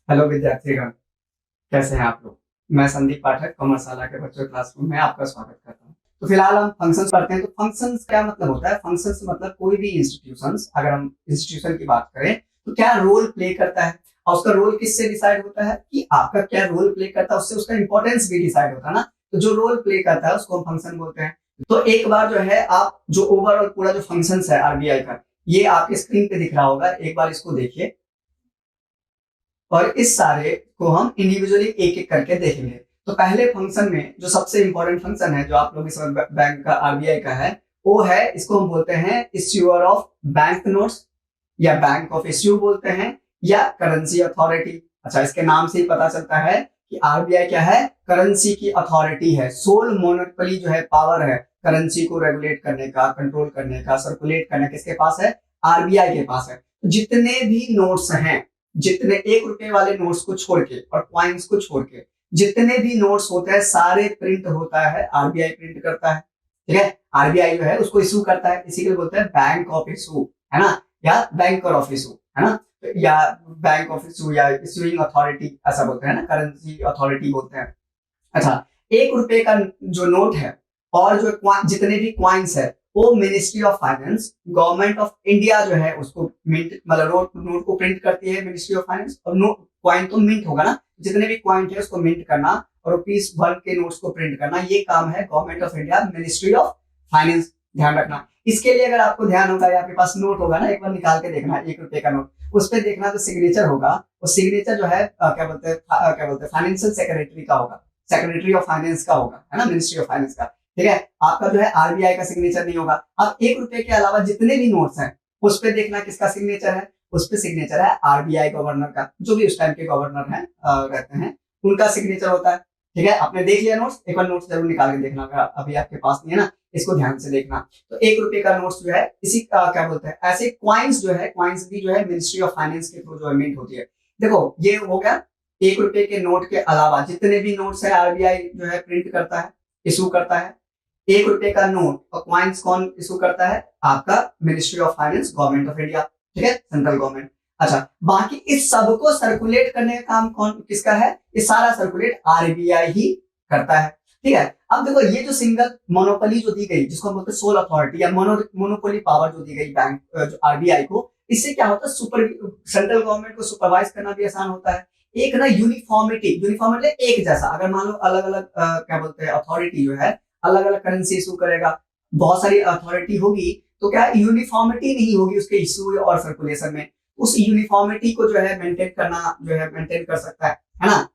Hello विद्यार्थीगण, कैसे हैं आप लोग। मैं संदीप पाठक कॉमर्सशाला के बच्चों क्लासरूम में आपका स्वागत करता हूं। तो फिलहाल हम फंक्शंस पढ़ते हैं। तो फंक्शंस क्या मतलब होता है? फंक्शंस मतलब कोई भी इंस्टीट्यूशंस, अगर हम इंस्टीट्यूशन की बात करें तो क्या रोल प्ले करता है, और उसका रोल किससे डिसाइड होता है कि आपका क्या रोल प्ले करता है, उससे उसका इंपॉर्टेंस भी डिसाइड होता है ना। तो जो रोल प्ले करता है उसको हम फंक्शन बोलते हैं। तो एक बार जो है आप जो ओवरऑल पूरा जो फंक्शंस है आरबीआई का, ये आपके स्क्रीन पे दिख रहा होगा, एक बार इसको देखिए और इस सारे को हम इंडिविजुअली एक एक करके देखेंगे। तो पहले फंक्शन में जो सबसे इंपॉर्टेंट फंक्शन है जो आप लोग इस बैंक का आरबीआई का है, वो है, इसको हम बोलते हैं इश्यूअर ऑफ बैंक नोट्स, या बैंक ऑफ इश्यू बोलते हैं, या करेंसी अथॉरिटी। अच्छा, इसके नाम से ही पता चलता है कि आरबीआई क्या है, करेंसी की अथॉरिटी है। सोल मोनोपोली जो है, पावर है करेंसी को रेगुलेट करने का, कंट्रोल करने का, सर्कुलेट करने का, किसके पास है? आरबीआई के पास है। जितने भी नोट्स हैं, जितने 1 रुपए वाले नोट्स को छोड़ के और कॉइन्स को छोड़ के जितने भी नोट्स होते हैं सारे प्रिंट होता है, आरबीआई प्रिंट करता है। ठीक है, आरबीआई जो है उसको इशू करता है, इसी के लिए बोलते हैं बैंक ऑफ इशू, है ना, या बैंकर ऑफ इशू, है ना, या बैंक ऑफ इशू या इशूइंग अथॉरिटी ऐसा बोलते हैं ना, करेंसी अथॉरिटी बोलते हैं। अच्छा, 1 रुपए का जो नोट है और जो जितने भी क्वाइंस है, वो ministry of finance, government of India जो है उसको मिंट, मतलब नोट को प्रिंट करती है मिनिस्ट्री ऑफ फाइनेंस। और नोट क्वाइन तो मिंट होगा ना, जितने भी क्वाइन है उसको मिंट करना और ₹1 के नोट्स को प्रिंट करना, ये काम है government of India, ministry of finance. ध्यान रखना। इसके लिए अगर आपको ध्यान होगा या आपके पास नोट होगा ना, एक बार निकाल के देखना 1 रुपए का नोट, उस पर देखना जो सिग्नेचर होगा, वो सिग्नेचर जो है क्या बोलते हैं फाइनेंशियल सेक्रेटरी का होगा, सेक्रेटरी ऑफ फाइनेंस का होगा, है ना, मिनिस्ट्री ऑफ फाइनेंस का। ठीक है, आपका जो है आरबीआई का सिग्नेचर नहीं होगा। अब 1 रुपए के अलावा जितने भी नोट्स हैं उस पर देखना किसका सिग्नेचर है, उस पर सिग्नेचर है आरबीआई गवर्नर का, जो भी उस टाइम के गवर्नर हैं रहते हैं, उनका सिग्नेचर होता है। ठीक है, आपने देख लिया नोट्स, एक बार नोट्स जरूर निकाल के देखना, अगर अभी आपके पास नहीं है ना, इसको ध्यान से देखना। तो 1 रुपए का नोट्स जो है इसी क्या बोलते हैं, ऐसे क्वाइंस जो है, क्वाइंस भी जो है मिनिस्ट्री ऑफ फाइनेंस के थ्रू जो है मिंट होती है। देखो ये हो गया 1 रुपए के नोट के अलावा जितने भी नोट्स है आरबीआई जो है प्रिंट करता है, इशू करता है। 1 रुपए का नोट और क्वाइंस कौन इशू करता है? आपका ministry of finance, government of India. ठीक है, सेंट्रल गवर्नमेंट। अच्छा, बाकी इस सबको सर्कुलेट करने का काम कौन किसका है? ये सारा सर्कुलेट आरबीआई ही करता है। ठीक है, अब देखो ये जो सिंगल मोनोपोली जो दी गई, जिसको हम बोलते हैं सोल अथॉरिटी या मोनोपोली पावर जो दी गई बैंक जो आरबीआई को, इससे क्या होता है, सुपर सेंट्रल गवर्नमेंट को सुपरवाइज करना भी आसान होता है। एक ना यूनिफॉर्मिटी, यूनिफॉर्मिटी एक जैसा, अगर मान लो अलग अलग क्या बोलते हैं अथॉरिटी जो है अलग अलग करेंसी इशू करेगा, बहुत सारी अथॉरिटी होगी, तो क्या यूनिफॉर्मिटी नहीं होगी उसके इशू और सर्कुलेशन में। उस यूनिफॉर्मिटी को जो है मेंटेन करना, जो है मेंटेन कर सकता है ना।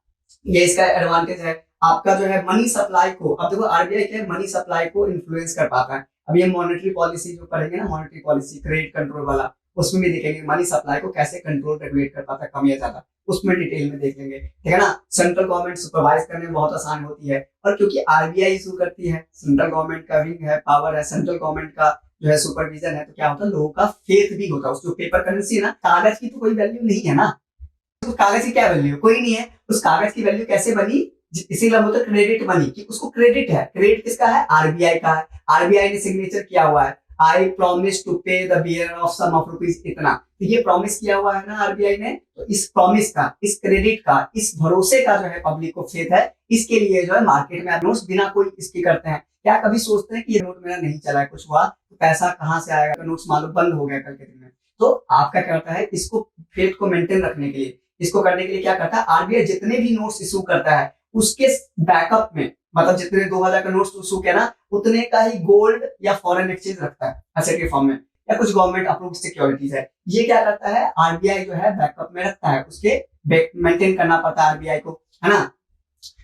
ये इसका एडवांटेज है। आपका जो है मनी सप्लाई को, अब देखो आरबीआई के मनी सप्लाई को इन्फ्लुएंस कर पाता है। अब ये मॉनेटरी पॉलिसी जो पढ़ेंगे ना, मॉनेटरी पॉलिसी क्रेडिट कंट्रोल वाला, उसमें भी देखेंगे मनी सप्लाई को कैसे कंट्रोल रेगुलेट कर पाता है, कम या ज्यादा, उसमें डिटेल में देख लेंगे। ठीक है ना, सेंट्रल गवर्नमेंट सुपरवाइज करने में बहुत आसान होती है, और क्योंकि आरबीआई इशू करती है, सेंट्रल गवर्नमेंट का विंग है, पावर है, सेंट्रल गवर्नमेंट का जो है सुपरविजन है, तो क्या होता है, लोगों का फेथ भी होता है। उस जो पेपर करेंसी है ना, कागज की तो कोई वैल्यू नहीं है ना, तो कागज की क्या वैल्यू, कोई नहीं है। उस कागज की वैल्यू कैसे बनी? इसीलिए बोलते हैं क्रेडिट मनी, कि उसको क्रेडिट है। क्रेडिट किसका है? आरबीआई का है। आरबीआई ने सिग्नेचर किया हुआ है, I promise to pay the bearer of sum of rupees इतना, तो ये प्रॉमिस किया हुआ है ना आरबीआई ने। तो इस प्रॉमिस का, इस क्रेडिट का, इस भरोसे का जो है पब्लिक को फेथ है, इसके लिए जो है मार्केट में आप नोट्स बिना कोई इसकी करते हैं। क्या कभी सोचते हैं कि ये नोट मेरा नहीं चला है, कुछ हुआ तो पैसा कहां से आएगा, नोट्स मालूम बंद हो गया कल के दिन में, तो आपका क्या करता है, इसको फेथ को मेंटेन रखने के लिए, इसको करने के लिए क्या करता है आरबीआई, जितने भी नोट्स इशू करता है उसके बैकअप में, मतलब जितने 2000 का नोट्स इशू किया ना, उतने का ही गोल्ड या फॉरेन एक्सचेंज रखता है एसेट के फॉर्म में, या कुछ गवर्नमेंट अप्रूव्ड सिक्योरिटीज है। ये क्या करता है आरबीआई जो है बैकअप में रखता है, उसके मेंटेन करना पड़ता है आरबीआई को, है ना।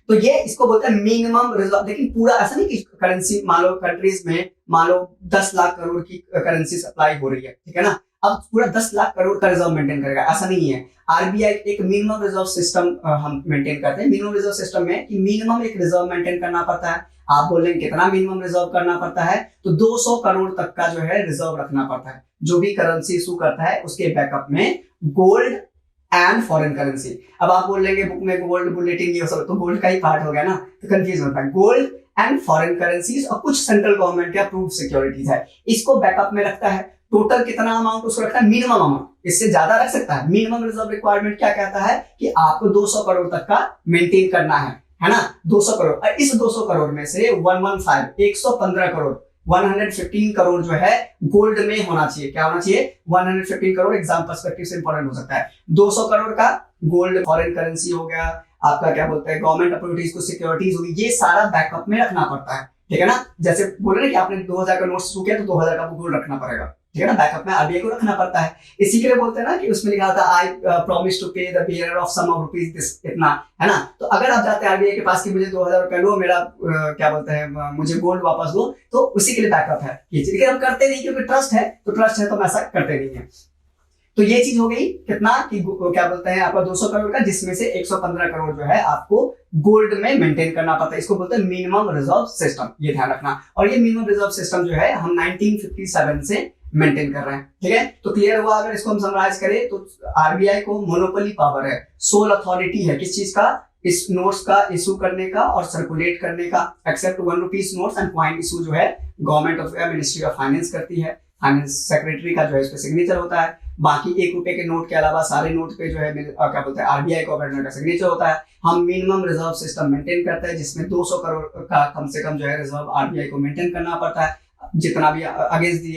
तो ये इसको बोलते हैं मिनिमम रिजर्व। लेकिन पूरा ऐसा नहीं कि करेंसी, मान लो कंट्रीज में मान लो 10 लाख करोड़ की करेंसी सप्लाई हो रही है, ठीक है ना, अब पूरा 10 लाख करोड़ का रिजर्व मेंटेन करेगा, ऐसा नहीं है। आरबीआई एक मिनिमम रिजर्व सिस्टम हम मेंटेन करते हैं। मिनिमम रिजर्व सिस्टम में कि मिनिमम एक रिजर्व मेंटेन करना पड़ता है। आप बोलेंगे कितना मिनिमम रिजर्व करना पड़ता है, तो 200 करोड़ तक का जो है रिजर्व रखना पड़ता है। जो भी करेंसी इशू करता है उसके बैकअप में गोल्ड एंड फॉरेन करेंसी। अब आप बोल लेंगे बुक में गोल्ड बुलेटिन ये सब, तो गोल्ड का ही पार्ट हो गया ना, तो कंफ्यूज होता है। गोल्ड एंड फॉरेन करेंसीज और कुछ सेंट्रल गवर्नमेंट के अप्रूव्ड सिक्योरिटीज है, इसको बैकअप में रखता है। टोटल कितना अमाउंट उसको रखना है, मिनिमम अमाउंट, इससे ज्यादा रख सकता है। मिनिमम रिजर्व रिक्वायरमेंट क्या कहता है कि आपको 200 करोड़ तक का मेंटेन करना है ना, 200 करोड़। और इस 200 करोड़ में से 115 करोड़ 115 करोड़ जो है गोल्ड में होना चाहिए। क्या होना चाहिए? 115 करोड़। एग्जाम पर्सपेक्टिव से इंपॉर्टेंट हो सकता है। 200 करोड़ का गोल्ड, फॉरेन करेंसी हो गया, आपका क्या बोलते हैं गवर्नमेंट अप्रोप्रिएटीज को सिक्योरिटीज होगी, ये सारा बैकअप में रखना पड़ता है, ठीक है ना। जैसे बोले ना कि आपने 2000 का नोट शुरू किया तो 2000 का गोल्ड रखना पड़ेगा, ठीक है ना, बैकअप में आरबीआई को रखना पड़ता है। इसी के लिए बोलते हैं ना कि उसमें लिखा था I promise to pay the bearer of sum of rupees this, इतना, है ना। तो अगर आप जाते हैं आरबीआई के पास कि मुझे 2000 रुपए लो, मेरा क्या बोलते हैं मुझे गोल्ड वापस दो, तो उसी के लिए बैकअप है ये चीज। लेकिन हम करते नहीं क्योंकि ट्रस्ट है, तो हम ऐसा करते नहीं है। तो ये चीज हो गई कितना कि क्या बोलते हैं आपका 200 करोड़ का, जिसमें से 115 करोड़ जो है आपको गोल्ड में मेंटेन करना पड़ता है। इसको बोलते हैं मिनिमम रिजर्व सिस्टम, ये ध्यान रखना। और ये मिनिमम रिजर्व सिस्टम जो है हम 1957 से मेंटेन कर रहे हैं, ठीक है। तो क्लियर हुआ? अगर इसको हम समराइज करें तो आरबीआई को मोनोपोली पावर है, सोल अथॉरिटी है किस चीज का? इस नोट्स का इशू करने का और सर्कुलेट करने का। Except 1 rupees notes and coin issue जो है government of ministry of finance करती है, फाइनेंस सेक्रेटरी का जो है इस पे सिग्नेचर होता है। बाकी 1 रुपए के नोट के अलावा सारे नोट पे जो है क्या बोलते हैं आरबीआई गवर्नर का सिग्नेचर होता है। हम मिनिमम रिजर्व सिस्टम मेंटेन करते हैं, जिसमें 200 करोड़ का कम से कम जो है रिजर्व आरबीआई को मेंटेन करना पड़ता है, जितना भी अगेंस्ट दी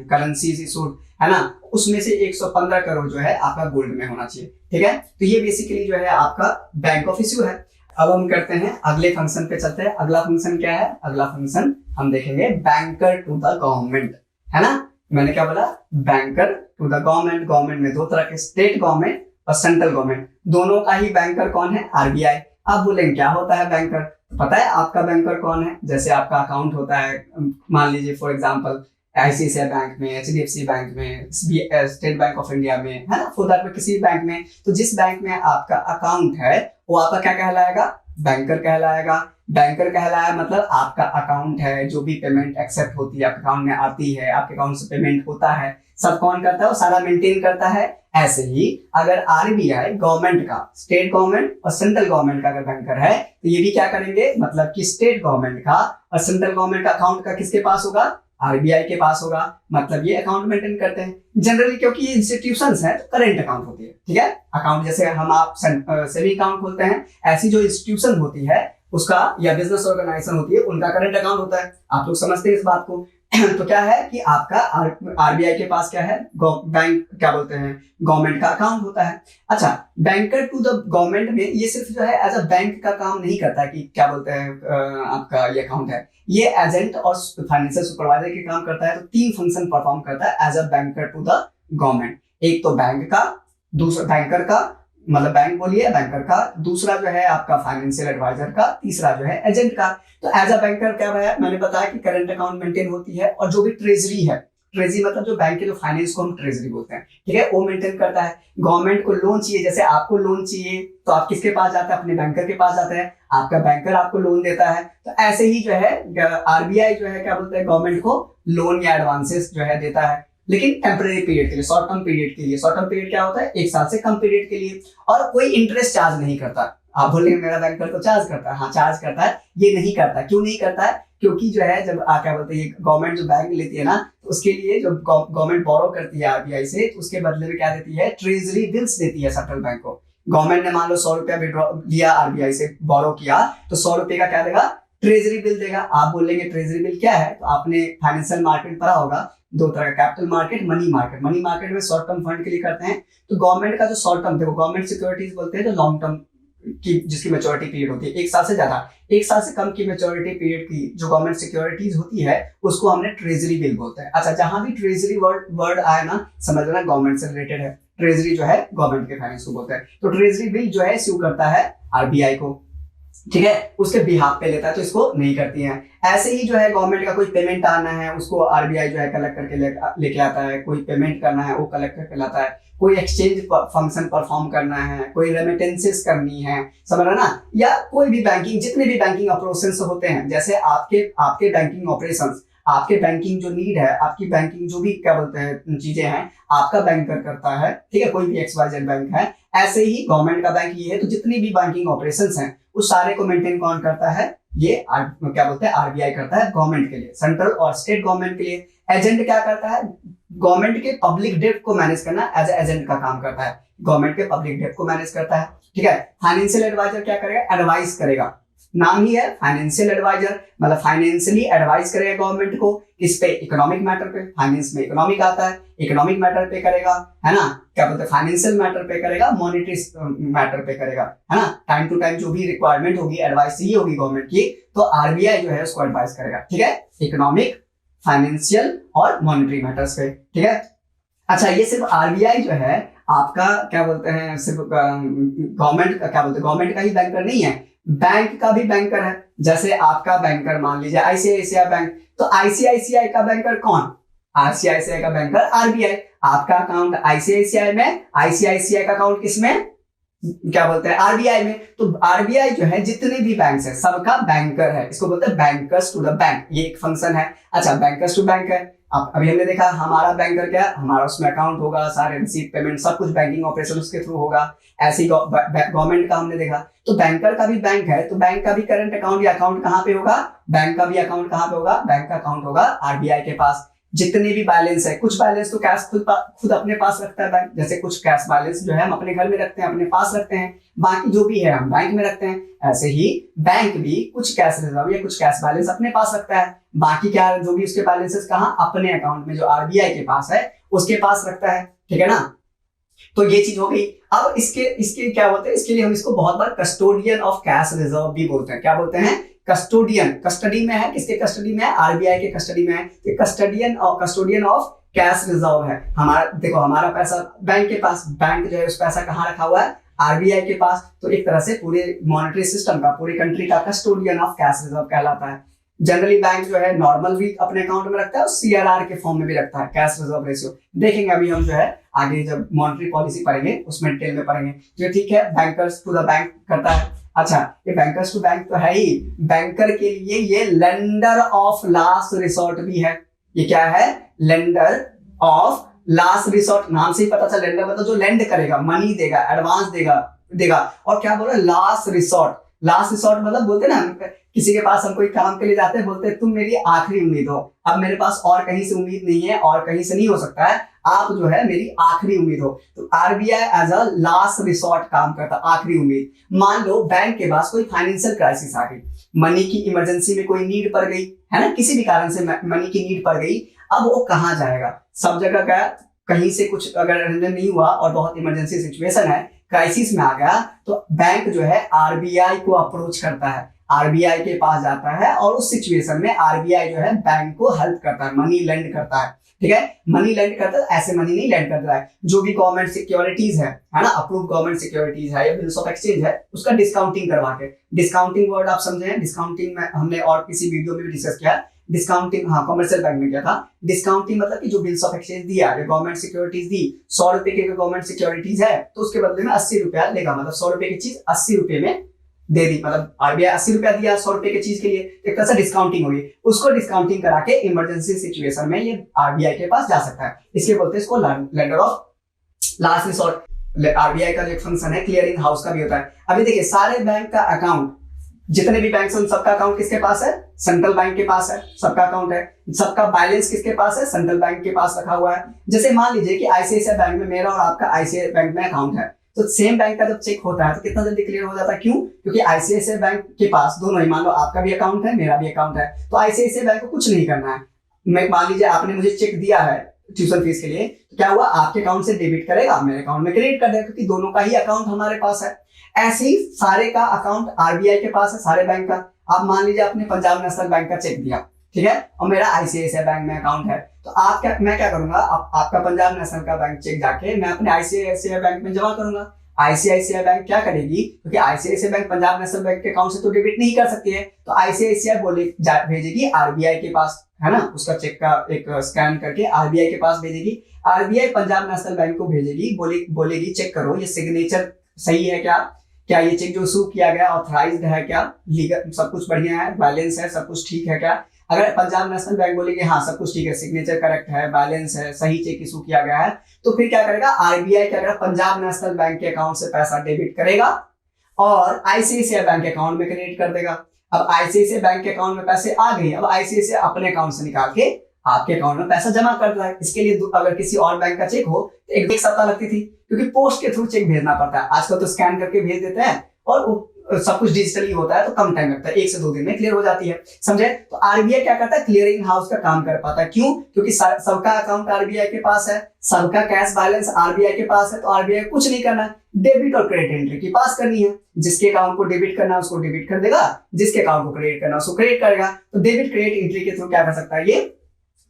करेंसीज इशूड, है ना, उसमें से 115 करोड़ जो है आपका गोल्ड में होना चाहिए, ठीक है। तो ये बेसिकली जो है आपका बैंक ऑफ इश्यू है। अब हम करते हैं अगले फंक्शन पे चलते हैं। अगला फंक्शन क्या है? अगला फंक्शन हम देखेंगे बैंकर टू द गवर्नमेंट, है ना। मैंने क्या बोला? Banker to the government. गवर्नमेंट में दो तरह के, स्टेट गवर्नमेंट और सेंट्रल गवर्नमेंट, दोनों का ही बैंकर कौन है? आरबीआई। आप बोलेंगे क्या होता है बैंकर? पता है आपका बैंकर कौन है? जैसे आपका अकाउंट होता है, मान लीजिए फॉर एग्जांपल आईसीआईसीआई बैंक में, एचडीएफसी बैंक में, स्टेट बैंक ऑफ इंडिया में, है ना, फॉर दैट में किसी बैंक में, तो जिस बैंक में आपका अकाउंट है वो आपका क्या कहलाएगा? बैंकर कहलाएगा। बैंकर कहलाया मतलब आपका अकाउंट है, जो भी पेमेंट एक्सेप्ट होती है आपके अकाउंट में आती है, आपके अकाउंट से पेमेंट होता है, सब कौन करता है? वो सारा मेंटेन करता है। ऐसे ही अगर आरबीआई गवर्नमेंट का, स्टेट गवर्नमेंट और सेंट्रल गवर्नमेंट का अगर बैंकर है, तो ये भी क्या करेंगे? मतलब कि स्टेट गवर्नमेंट का और सेंट्रल गवर्नमेंट का अकाउंट का किसके पास होगा? आरबीआई के पास होगा। मतलब ये अकाउंट मेंटेन करते हैं जनरली, क्योंकि ये इंस्टीट्यूशंस हैं तो करेंट अकाउंट होती है, ठीक है। अकाउंट जैसे हम आप सेविंग अकाउंट खोलते हैं, ऐसी जो इंस्टीट्यूशन होती है उसका, या बिजनेस ऑर्गेनाइजेशन होती है, उनका करंट अकाउंट होता है। आप लोग समझते हैं इस बात को। तो क्या है कि आपका आरबीआई के पास क्या है? बैंक, क्या बोलते हैं, गवर्नमेंट का अकाउंट होता है। अच्छा, बैंकर टू द गवर्नमेंट में ये सिर्फ जो है एज अ बैंक का काम नहीं करता कि क्या बोलते हैं आपका ये अकाउंट है, ये एजेंट और फाइनेंशियल सुपरवाइजर के काम करता है। तो 3 फंक्शन परफॉर्म करता है as a banker to the government. एक तो बैंक का, दूसरा बैंकर का, मतलब बैंक बोलिए बैंकर का, दूसरा जो है आपका फाइनेंशियल एडवाइजर का, तीसरा जो है एजेंट का। तो एज अ बैंकर क्या है, मैंने बताया कि करंट अकाउंट मेंटेन होती है, और जो भी ट्रेजरी है, ट्रेजरी मतलब जो बैंक के जो फाइनेंस को हम ट्रेजरी बोलते हैं, ठीक है, वो मेंटेन करता है। गवर्नमेंट को लोन चाहिए, जैसे आपको लोन चाहिए तो आप किसके पास जाते हैं? अपने बैंकर के पास जाते हैं, आपका बैंकर आपको लोन देता है। तो ऐसे ही जो है आरबीआई जो है क्या बोलते हैं गवर्नमेंट को लोन या एडवांसेस जो है देता है, लेकिन टेम्परेरी पीरियड के लिए, शॉर्ट टर्म पीरियड के लिए। शॉर्ट टर्म पीरियड क्या होता है? 1 साल से कम पीरियड के लिए, और कोई इंटरेस्ट चार्ज नहीं करता। आप बोलेंगे मेरा बैंकर तो चार्ज करता है, हाँ चार्ज करता है। ये नहीं करता, क्यों नहीं करता है? क्योंकि जो है जब क्या बोलते हैं गवर्नमेंट जो बैंक लेती है ना, तो उसके लिए जो गवर्नमेंट बोरो करती है आरबीआई से, तो उसके बदले में क्या देती है? ट्रेजरी बिल्स देती है सेंट्रल बैंक को। गवर्नमेंट ने मान लो 100 रुपया विड्रॉ लिया आरबीआई से, बोरो किया, तो 100 रुपए का क्या देगा? ट्रेजरी बिल देगा। आप बोलेंगे ट्रेजरी बिल क्या है? तो आपने फाइनेंशियल मार्केट पढ़ा होगा, 2 तरह का, capital market, money market. Money market में शॉर्ट टर्म फंड के लिए करते हैं। तो गवर्नमेंट का जो शॉर्ट टर्म थे वो गवर्नमेंट सिक्योरिटीज बोलते हैं, जो लॉन्ग टर्म की जिसकी मैच्योरिटी पीरियड होती है 1 साल से ज्यादा, 1 साल से कम की मैच्योरिटी पीरियड की जो गवर्नमेंट सिक्योरिटीज होती है, उसको हमने ट्रेजरी बिल बोलते हैं। अच्छा, जहां भी ट्रेजरी वर्ड आए ना, समझ लेना गवर्नमेंट से रिलेटेड है। ट्रेजरी जो है गवर्नमेंट के फाइनेंस को बोलते हैं। तो ट्रेजरी बिल जो है इश्यू करता है आरबीआई को, ठीक है, उसके बिहाफ पे लेता है, तो इसको नहीं करती है। ऐसे ही जो है गवर्नमेंट का कोई पेमेंट आना है, उसको आरबीआई जो है कलेक्ट करके लेके आता है। कोई पेमेंट करना है वो कलेक्ट करके लाता है। कोई एक्सचेंज फंक्शन परफॉर्म करना है, कोई रेमिटेंसेस करनी है, समझ रहे ना, या कोई भी बैंकिंग, जितने भी बैंकिंग ऑपरेशंस होते हैं, जैसे आपके बैंकिंग ऑपरेशंस, आपके बैंकिंग जो नीड है, आपकी बैंकिंग जो भी क्या बोलते हैं चीजें हैं, आपका बैंकर करता है, ठीक है, कोई भी XYZ बैंक है। ऐसे ही गवर्नमेंट का बैंक ये है, तो जितनी भी बैंकिंग ऑपरेशंस हैं उस सारे को मेंटेन कौन करता है? ये क्या बोलते हैं आरबीआई करता है गवर्नमेंट के लिए, सेंट्रल और स्टेट गवर्नमेंट के लिए। एजेंट क्या करता है? गवर्नमेंट के पब्लिक डेट को मैनेज करना एज एजेंट का काम करता है, गवर्नमेंट के पब्लिक डेट को मैनेज करता है। ठीक है, फाइनेंशियल एडवाइजर क्या करेगा, एडवाइस करेगा, नाम ही है फाइनेंशियल एडवाइजर, मतलब फाइनेंशियली एडवाइस करेगा गवर्नमेंट को, किस पे, इकोनॉमिक मैटर पे, फाइनेंस में इकोनॉमिक आता है, इकोनॉमिक मैटर पे करेगा, है ना, क्या बोलते हैं, फाइनेंशियल मैटर पे करेगा, मॉनेटरी मैटर पे करेगा, है ना, टाइम टू टाइम जो भी रिक्वायरमेंट होगी, एडवाइस चाहिए होगी गवर्नमेंट की, तो आरबीआई जो है उसको एडवाइस करेगा। ठीक है, इकोनॉमिक, फाइनेंशियल और मॉनेटरी मैटर्स पे। ठीक है, अच्छा ये सिर्फ आरबीआई जो है आपका क्या बोलते हैं, सिर्फ गवर्नमेंट का क्या बोलते हैं, गवर्नमेंट का ही बैंकर नहीं है, बैंक का भी बैंकर है। जैसे आपका बैंकर मान लीजिए आईसीआईसीआई बैंक, तो आईसीआईसीआई का बैंकर कौन, आईसीआईसीआई का बैंकर आरबीआई। आपका अकाउंट आईसीआईसीआई में, आईसीआईसीआई का अकाउंट किसमें, क्या बोलते हैं, आरबीआई में। तो आरबीआई जो है जितने भी बैंक है सबका बैंकर है, इसको बोलते हैं बैंकर्स टू द बैंक, ये एक फंक्शन है। अच्छा, बैंकर्स टू बैंक है, अब अभी हमने देखा हमारा बैंकर क्या है, हमारा उसमें अकाउंट होगा, सारे रिसीट पेमेंट सब कुछ बैंकिंग ऑपरेशन उसके थ्रू होगा। ऐसे ही गवर्नमेंट का हमने देखा, तो बैंकर का भी बैंक है, तो बैंक का भी करंट अकाउंट या अकाउंट कहाँ पे होगा, बैंक का भी अकाउंट कहाँ पे होगा, बैंक का अकाउंट होगा आरबीआई के पास। जितने भी बैलेंस है, कुछ बैलेंस तो कैश खुद अपने पास रखता है बैंक, जैसे कुछ कैश बैलेंस जो है हम अपने घर में रखते हैं, अपने पास रखते हैं, बाकी जो भी है हम बैंक में रखते हैं। ऐसे ही बैंक भी कुछ कैश रिजर्व या कुछ कैश बैलेंस अपने पास रखता है, बाकी क्या जो भी उसके बैलेंसेस कहाँ, अपने अकाउंट में जो आरबीआई के पास है उसके पास रखता है। ठीक है ना, तो ये चीज हो गई। अब इसके क्या बोलते हैं, इसके लिए हम इसको बहुत बार कस्टोडियन ऑफ कैश रिजर्व भी बोलते हैं। क्या बोलते हैं, कस्टोडियन, कस्टडी में है, किसके कस्टडी में है, आरबीआई के कस्टडी में है, तो कस्टोडियन ऑफ कैश रिजर्व है। हमारा देखो, हमारा पैसा बैंक के पास, बैंक जो है उस पैसा कहाँ रखा हुआ है, आरबीआई के पास, तो एक तरह से पूरे मॉनेटरी सिस्टम का, पूरी कंट्री का कस्टोडियन ऑफ कैश रिजर्व कहलाता है। जनरली बैंक जो है नॉर्मल भी अपने अकाउंट में रखता है और सीआरआर के फॉर्म में भी रखता है, कैश रिजर्व रेशियो। देखेंगे अभी हम जो है आगे जब मॉनेटरी पॉलिसी पढ़ेंगे उसमें डिटेल में पढ़ेंगे। जो ठीक है, बैंकर्स टू द बैंक करता है। अच्छा, ये बैंकर्स टू बैंक तो है ही, बैंकर के लिए ये लेंडर ऑफ लास्ट रिसोर्ट भी है। ये क्या है, लेंडर ऑफ लास्ट रिसोर्ट, नाम से ही पता चला, लेंडर मतलब जो लेंड करेगा, मनी देगा, एडवांस देगा। और क्या बोला, लास्ट रिसोर्ट, लास्ट रिसोर्ट मतलब बोलते ना, किसी के पास हम कोई काम के लिए जाते हैं, बोलते हैं तुम मेरी आखिरी उम्मीद हो, अब मेरे पास और कहीं से उम्मीद नहीं है और कहीं से नहीं हो सकता है, आप जो है मेरी आखिरी उम्मीद हो। तो RBI as a last resort काम करता, आखिरी उम्मीद। मान लो बैंक के पास कोई फाइनेंशियल क्राइसिस आ गई, मनी की इमरजेंसी में कोई नीड पड़ गई है ना, किसी भी कारण से मनी की नीड पड़ गई, अब वो कहाँ जाएगा, सब जगह गया, कहीं से कुछ अगर अरेंजमेंट नहीं हुआ और बहुत इमरजेंसी सिचुएशन है, क्राइसिस में आ गया, तो बैंक जो है आरबीआई को अप्रोच करता है, आरबीआई के पास जाता है और उस सिचुएशन में आरबीआई जो है बैंक को हेल्प करता है, मनी लेंड करता है। ठीक है, मनी लेंड करता है, ऐसे मनी नहीं लेंड करता है, जो भी गवर्नमेंट सिक्योरिटीज है ना, अप्रूव गवर्नमेंट सिक्योरिटीज है या बिल्स ऑफ एक्सचेंज है, उसका डिस्काउंटिंग करवा के, डिस्काउंटिंग वर्ड आप समझे हैं, डिस्काउंटिंग में हमने और किसी वीडियो में भी डिस्कस किया, डिस्काउंटिंग, हाँ कमर्शियल बैंक में क्या था, डिस्काउंटिंग मतलब कि जो बिल्स ऑफ एक्सचेंज दिया या गवर्नमेंट सिक्योरिटीज दी, 100 रुपए के गवर्नमेंट सिक्योरिटीज है तो उसके बदले में 80 रुपया लेगा, मतलब 100 रुपए की चीज 80 रुपए में दे दी, मतलब आरबीआई 80 रुपया दिया 100 रुपए की चीज के लिए, एक तरह से डिस्काउंटिंग हुई। उसको डिस्काउंटिंग करा के इमरजेंसी सिचुएशन में ये आरबीआई के पास जा सकता है, इसलिए बोलते हैं इसको lender of last resort. RBI का जो फंक्शन है क्लियरिंग हाउस का भी होता है। अभी देखिए, सारे बैंक का अकाउंट, जितने भी बैंक हैं उन सबका अकाउंट किसके पास है, सेंट्रल बैंक के पास है, सबका अकाउंट है, सबका बैलेंस किसके पास है, सेंट्रल बैंक के पास रखा हुआ है। जैसे मान लीजिए कि आईसीआईसीआई बैंक में मेरा और आपका आईसीआईसीआई बैंक में अकाउंट है, तो सेम बैंक का जब चेक होता है तो कितना जल्दी क्लियर हो जाता है, क्यों, क्योंकि आईसीआईसीआई बैंक के पास दोनों ही, मान लो आपका भी अकाउंट है मेरा भी अकाउंट है, तो आईसीआईसीआई बैंक को कुछ नहीं करना है। मैं मान लीजिए आपने मुझे चेक दिया है ट्यूशन फीस के लिए, तो क्या हुआ, आपके अकाउंट से डेबिट करेगा, मेरे अकाउंट में क्रेडिट कर देगा, क्योंकि दोनों का ही अकाउंट हमारे पास है। ऐसे ही सारे का अकाउंट आरबीआई के पास है, सारे बैंक का। आप मान लीजिए आपने पंजाब नेशनल बैंक का चेक दिया, ठीक है, और मेरा आईसीआईसीआई बैंक में अकाउंट है, तो मैं क्या करूंगा, आपका पंजाब नेशनल का बैंक चेक जाके मैं अपने आईसीआईसीआई बैंक में जमा करूंगा। आईसीआईसीआई बैंक क्या करेगी, क्योंकि ICICI bank Punjab national bank के अकाउंट से तो डेबिट नहीं कर सकती है, तो आईसीआईसीआई भेजेगी आरबीआई के पास, है ना, उसका चेक का एक स्कैन करके आरबीआई के पास भेजेगी। आरबीआई पंजाब नेशनल बैंक को भेजेगी, बोलेगी चेक करो ये सिग्नेचर सही है क्या ये चेक जो इशू किया गया ऑथराइज्ड है क्या, लीगल सब कुछ बढ़िया है, बैलेंस है, सब कुछ ठीक है क्या। अगर पंजाब नेशनल बैंक बोलेगी हाँ सब कुछ ठीक है, सिग्नेचर करेक्ट है, बैलेंस है, सही चेक इशू किया गया है, तो फिर क्या करेगा आरबीआई, क्या करेगा पंजाब नेशनल बैंक के अकाउंट से पैसा डेबिट करेगा और आईसीआईसीआई बैंक के अकाउंट में क्रेडिट कर देगा। अब आईसीआईसीआई बैंक के अकाउंट में पैसे आ गए, अब आईसीआईसीआई अपने अकाउंट से निकाल के आपके अकाउंट में पैसा जमा कर रहा है। इसके लिए अगर किसी और बैंक का चेक हो तो एक सप्ताह लगती थी, क्योंकि पोस्ट के थ्रू चेक भेजना पड़ता है। आजकल तो स्कैन करके भेज देते हैं और सब कुछ डिजिटली होता है, तो कम टाइम लगता है, 1 से 2 दिन में क्लियर हो जाती है, समझे। तो आरबीआई क्या करता है, क्लियरिंग हाउस का काम कर पाता है। क्यों? क्योंकि सबका अकाउंट आरबीआई के पास है, सबका कैश बैलेंस आरबीआई के पास है, तो आरबीआई कुछ नहीं करना है, डेबिट और क्रेडिट एंट्री की पास करनी है। जिसके अकाउंट को डेबिट करना है उसको डेबिट कर देगा, जिसके अकाउंट को क्रेडिट करना है उसको क्रेडिट करेगा। तो डेबिट क्रेडिट एंट्री के थ्रू क्या कर सकता है, ये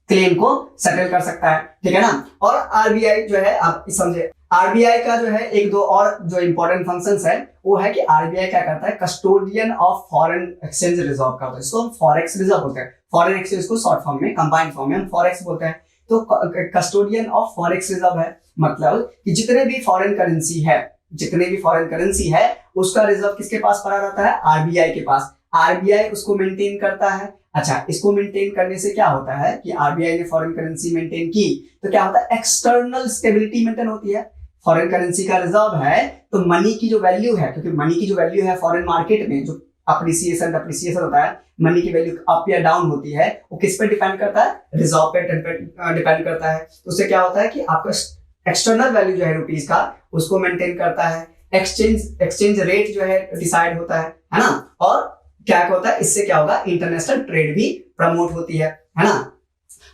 क्लेम को सेटल कर सकता है, ठीक है ना। और आरबीआई जो है, आप समझे, आरबीआई का जो है एक दो और जो इंपॉर्टेंट फंक्शंस है वो है कि आरबीआई क्या करता है, custodian of foreign exchange reserve का होता है, इसको हम फॉरेक्स रिजर्व बोलते हैं। फॉरेन एक्सचेंज को शॉर्ट फॉर्म में, कंबाइंड फॉर्म में हम फॉरेक्स बोलते हैं। तो कस्टोडियन ऑफ फॉरेक्स रिजर्व है, मतलब कि जितने भी फॉरेन करेंसी है उसका रिजर्व किसके पास पड़ा रहता है, आरबीआई के पास। आरबीआई उसको मेंटेन करता है। अच्छा, इसको मेंटेन करने से क्या होता है कि आरबीआई ने फॉरेन करेंसी मेंटेन की तो क्या होता है, एक्सटर्नल स्टेबिलिटी मेंटेन होती है। फॉरेन करेंसी का रिजर्व है तो मनी की जो वैल्यू है, क्योंकि मनी की जो वैल्यू है फॉरेन मार्केट में, जो अप्रिसिएशन होता है, मनी की वैल्यू अप या डाउन होती है, वो किस पे डिपेंड करता है, रिजर्व पे डिपेंड करता है। तो उससे क्या होता है कि आपका एक्सटर्नल वैल्यू जो है रुपीस का, उसको मेंटेन करता है। एक्सचेंज रेट जो है डिसाइड होता है ना। और क्या होता है, इससे क्या होगा, इंटरनेशनल ट्रेड भी प्रमोट होती है ना।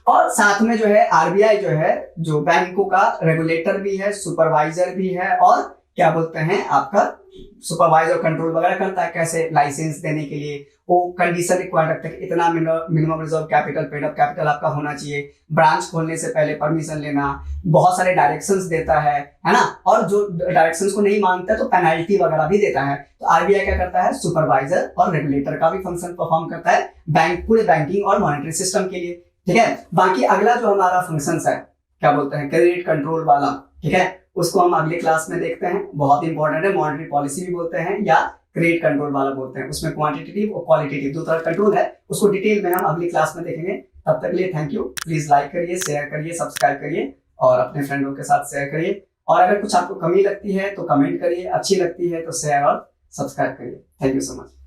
और साथ में जो है आरबीआई जो है, जो बैंकों का रेगुलेटर भी है, सुपरवाइजर भी है, और क्या बोलते हैं आपका सुपरवाइजर कंट्रोल वगैरह करता है। कैसे, लाइसेंस देने के लिए वो कंडीशन रिक्वायर्ड रखता है कि इतना minimum reserve capital, paid up capital आपका होना चाहिए, ब्रांच खोलने से पहले परमिशन लेना, बहुत सारे डायरेक्शंस देता है ना। और जो डायरेक्शंस को नहीं मानता तो पेनल्टी वगैरह भी देता है। तो आरबीआई क्या करता है, सुपरवाइजर और रेगुलेटर का भी फंक्शन परफॉर्म करता है पूरे बैंकिंग और मॉनेटरी सिस्टम के लिए, ठीक है। बाकी अगला जो हमारा फंक्शन है, क्या बोलते हैं, क्रेडिट कंट्रोल वाला, ठीक है, उसको हम अगले क्लास में देखते हैं। बहुत इंपॉर्टेंट है, मॉनेटरी पॉलिसी भी बोलते हैं या क्रेडिट कंट्रोल वाला बोलते हैं। उसमें क्वांटिटेटिव और क्वालिटेटिव दो तरह कंट्रोल है, उसको डिटेल में हम अगली क्लास में देखेंगे। तब तक के लिए थैंक यू। प्लीज लाइक करिए, शेयर करिए, सब्सक्राइब करिए और अपने फ्रेंडों के साथ शेयर करिए। और अगर कुछ आपको कमी लगती है तो कमेंट करिए, अच्छी लगती है तो शेयर और सब्सक्राइब करिए। Thank you so much.